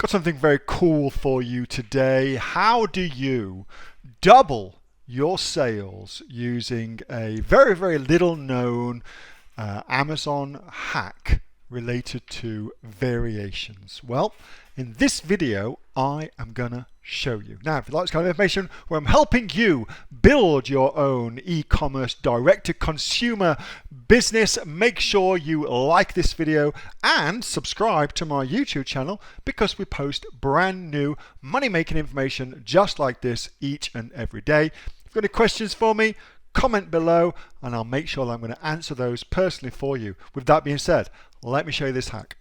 Got something very cool for you today. How do you double your sales using a very, very little known Amazon hack related to variations? Well, in this video, I am gonna show you. Now, if you like this kind of information where I'm helping you build your own e-commerce direct-to-consumer business, make sure you like this video and subscribe to my YouTube channel because we post brand new money-making information just like this each and every day. If you've got any questions for me, comment below and I'll make sure that I'm going to answer those personally for you. With that being said, let me show you this hack.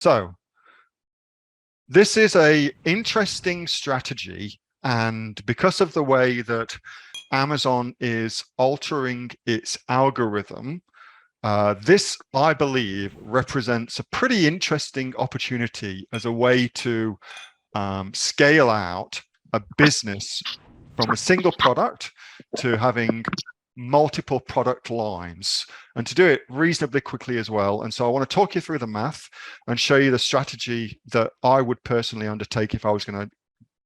So this is an interesting strategy, and because of the way that Amazon is altering its algorithm, this, I believe, represents a pretty interesting opportunity as a way to scale out a business from a single product to having multiple product lines, and to do it reasonably quickly as well. And so I want to talk you through the math and show you the strategy that I would personally undertake if I was going to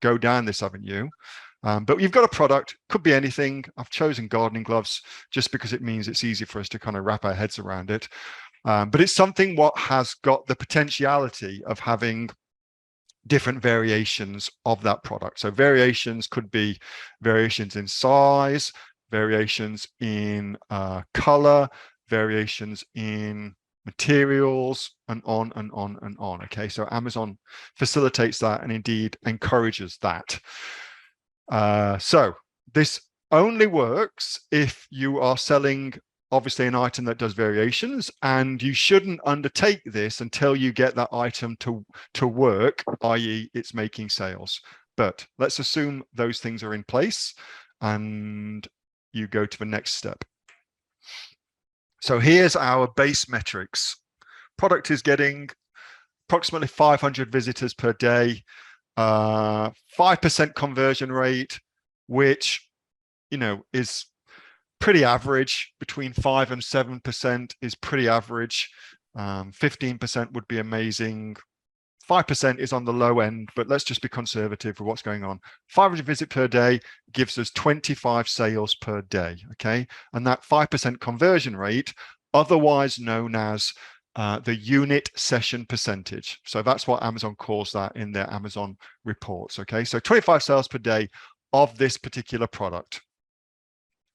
go down this avenue. But you've got a product, could be anything. I've chosen gardening gloves just because it means it's easy for us to kind of wrap our heads around it. But it's something what has got the potentiality of having different variations of that product. So variations could be variations in size, variations in color, variations in materials, and on and on and on. Okay, so Amazon facilitates that and indeed encourages that. So this only works if you are selling obviously an item that does variations, and you shouldn't undertake this until you get that item to work, i.e. it's making sales. But let's assume those things are in place and you go to the next step. So here's our base metrics. Product is getting approximately 500 visitors per day, 5% conversion rate, which, you know, is pretty average. Between 5 and 7% is pretty average. 15% would be amazing. 5% is on the low end, but let's just be conservative for what's going on. 500 visits per day gives us 25 sales per day, okay? And that 5% conversion rate, otherwise known as the unit session percentage. So that's what Amazon calls that in their Amazon reports, okay? So 25 sales per day of this particular product.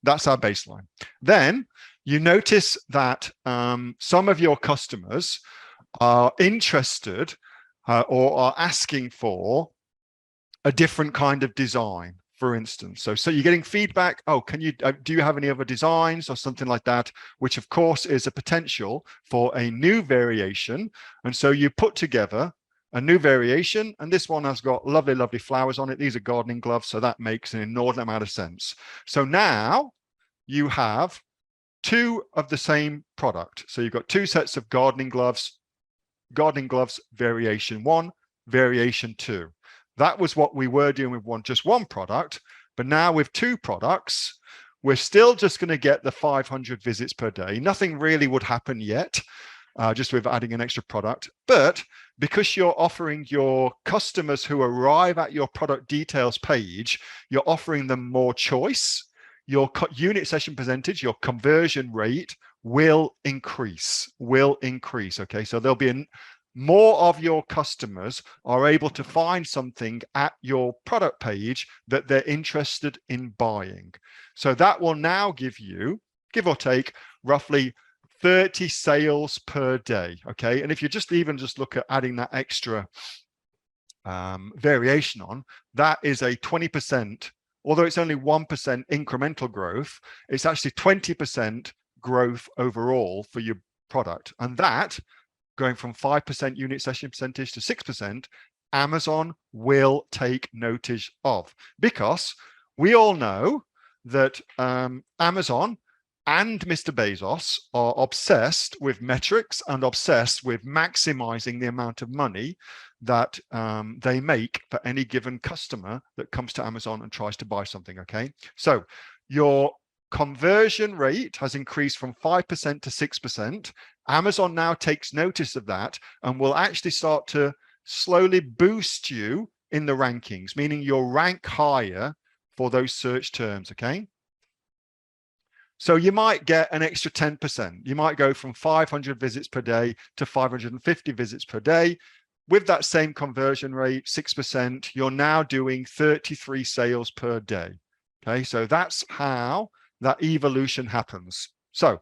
That's our baseline. Then you notice that some of your customers are interested or are asking for a different kind of design, for instance. So you're getting feedback. Oh, can you do you have any other designs or something like that? Which of course is a potential for a new variation. And so you put together a new variation, and this one has got lovely, lovely flowers on it. These are gardening gloves, so that makes an inordinate amount of sense. So now you have two of the same product. So you've got two sets of gardening gloves variation 1, variation 2. That was what we were doing with just one product, but now with two products, we're still just going to get the 500 visits per day. Nothing really would happen yet, just with adding an extra product. But because you're offering your customers who arrive at your product details page, you're offering them more choice, your unit session percentage, your conversion rate will increase, okay? So there'll be more of your customers are able to find something at your product page that they're interested in buying. So that will now give you, give or take, roughly 30 sales per day, okay? And if you just look at adding that extra variation on, that is a 20%, although it's only 1% incremental growth, it's actually 20% growth overall for your product. And that, going from 5% unit session percentage to 6%, Amazon will take notice of, because we all know that Amazon and Mr. Bezos are obsessed with metrics and obsessed with maximizing the amount of money that they make for any given customer that comes to Amazon and tries to buy something, okay? So your conversion rate has increased from 5% to 6%. Amazon now takes notice of that and will actually start to slowly boost you in the rankings, meaning you'll rank higher for those search terms, okay? So you might get an extra 10%. You might go from 500 visits per day to 550 visits per day. With that same conversion rate, 6%, you're now doing 33 sales per day. Okay, so that's how that evolution happens. So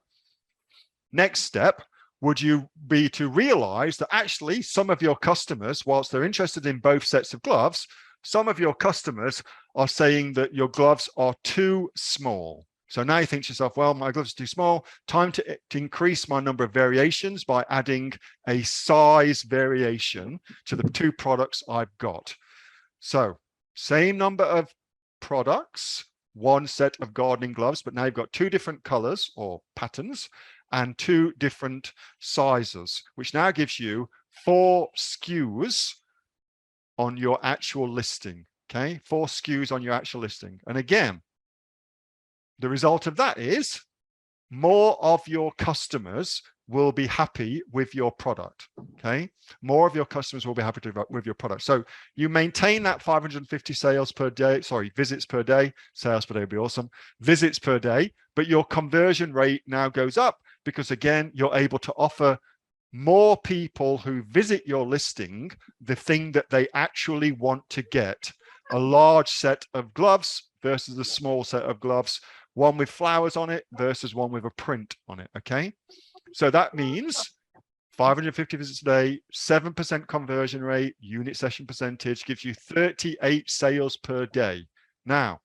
next step would you be to realize that actually some of your customers, whilst they're interested in both sets of gloves, some of your customers are saying that your gloves are too small. So now you think to yourself, well, my gloves are too small. Time to increase my number of variations by adding a size variation to the two products I've got. So same number of products, one set of gardening gloves, but now you've got two different colors or patterns and two different sizes, which now gives you 4 SKUs on your actual listing. Okay, 4 SKUs on your actual listing. And again, the result of that is more of your customers will be happy with your product. Okay, more of your customers will be happy with your product. So you maintain that 550 sales per day, sorry, visits per day. Sales per day would be awesome. Visits per day, but your conversion rate now goes up because again, you're able to offer more people who visit your listing the thing that they actually want to get. A large set of gloves versus a small set of gloves, one with flowers on it versus one with a print on it. Okay, so that means 550 visits a day, 7% conversion rate, unit session percentage gives you 38 sales per day. Now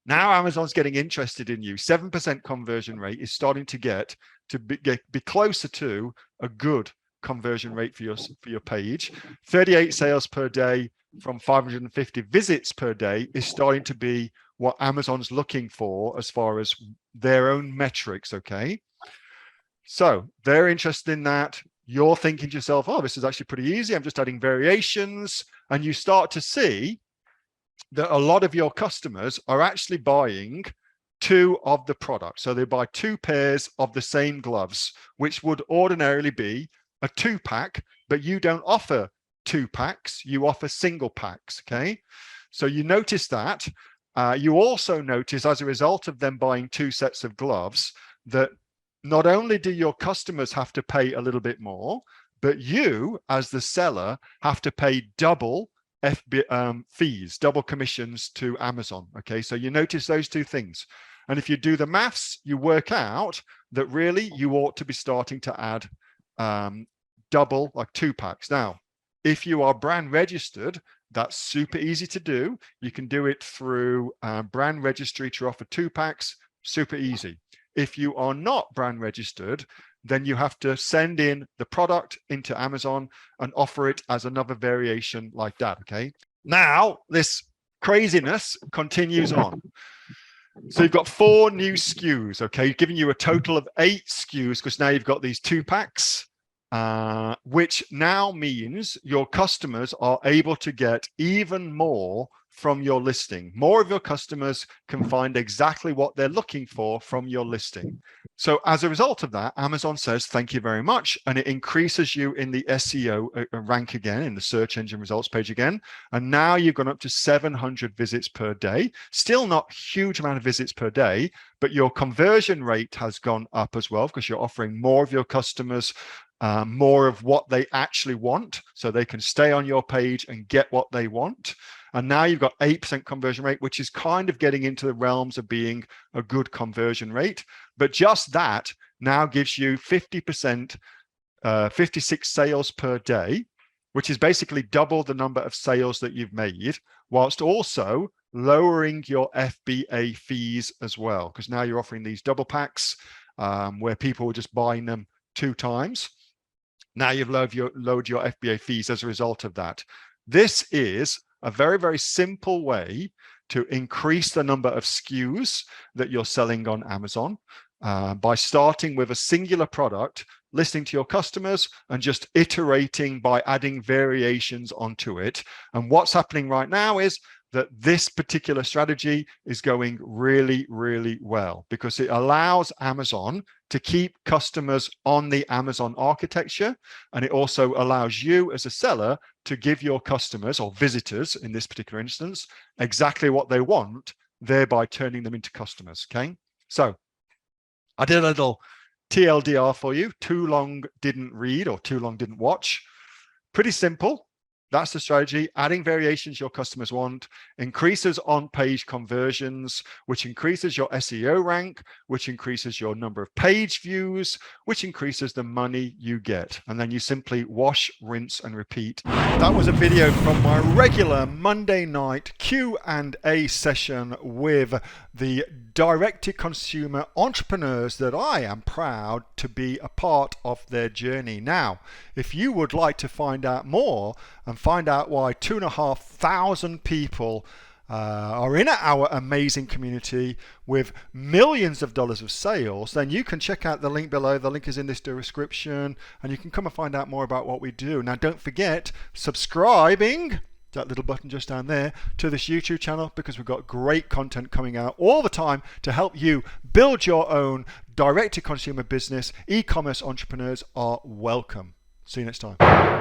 Amazon's getting interested in you. 7% conversion rate is starting to get to be closer to a good conversion rate for your page. 38 sales per day from 550 visits per day is starting to be what Amazon's looking for as far as their own metrics. Okay, so they're interested in that. You're thinking to yourself, oh, this is actually pretty easy. I'm just adding variations. And you start to see that a lot of your customers are actually buying 2 of the products. So they buy 2 pairs of the same gloves, which would ordinarily be a 2-pack, but you don't offer 2 packs, you offer single packs. Okay, so you notice that. You also notice, as a result of them buying 2 sets of gloves, that not only do your customers have to pay a little bit more, but you, as the seller, have to pay double fees, double commissions to Amazon. Okay, so you notice those 2 things. And if you do the maths, you work out that really you ought to be starting to add double, like 2 packs. Now, if you are brand registered, that's super easy to do. You can do it through brand registry to offer 2 packs, super easy. If you are not brand registered, then you have to send in the product into Amazon and offer it as another variation like that. Okay, now this craziness continues on. So you've got 4 new SKUs. Okay, giving you a total of 8 SKUs because now you've got these 2 packs. Which now means your customers are able to get even more from your listing. More of your customers can find exactly what they're looking for from your listing. So as a result of that, Amazon says, thank you very much. And it increases you in the SEO rank again, in the search engine results page again. And now you've gone up to 700 visits per day. Still not a huge amount of visits per day, but your conversion rate has gone up as well because you're offering more of your customers more of what they actually want, so they can stay on your page and get what they want. And now you've got 8% conversion rate, which is kind of getting into the realms of being a good conversion rate. But just that now gives you 50%, 56 sales per day, which is basically double the number of sales that you've made, whilst also lowering your FBA fees as well, because now you're offering these double packs where people are just buying them 2 times. Now you've lowered your FBA fees as a result of that. This is a very, very simple way to increase the number of SKUs that you're selling on Amazon by starting with a singular product, listening to your customers and just iterating by adding variations onto it. And what's happening right now is that this particular strategy is going really, really well, because it allows Amazon to keep customers on the Amazon architecture. And it also allows you as a seller to give your customers, or visitors in this particular instance, exactly what they want, thereby turning them into customers. Okay. So I did a little TLDR for you. Too long didn't read, or too long didn't watch. Pretty simple. That's the strategy. Adding variations your customers want, increases on-page conversions, which increases your SEO rank, which increases your number of page views, which increases the money you get. And then you simply wash, rinse, and repeat. That was a video from my regular Monday night Q&A session with the direct-to-consumer entrepreneurs that I am proud to be a part of their journey. Now, if you would like to find out more and find out why 2,500 people are in our amazing community with millions of dollars of sales, then you can check out the link below. The link is in this description, and you can come and find out more about what we do. Now, don't forget subscribing, that little button just down there, to this YouTube channel, because we've got great content coming out all the time to help you build your own direct-to-consumer business. E-commerce entrepreneurs are welcome. See you next time.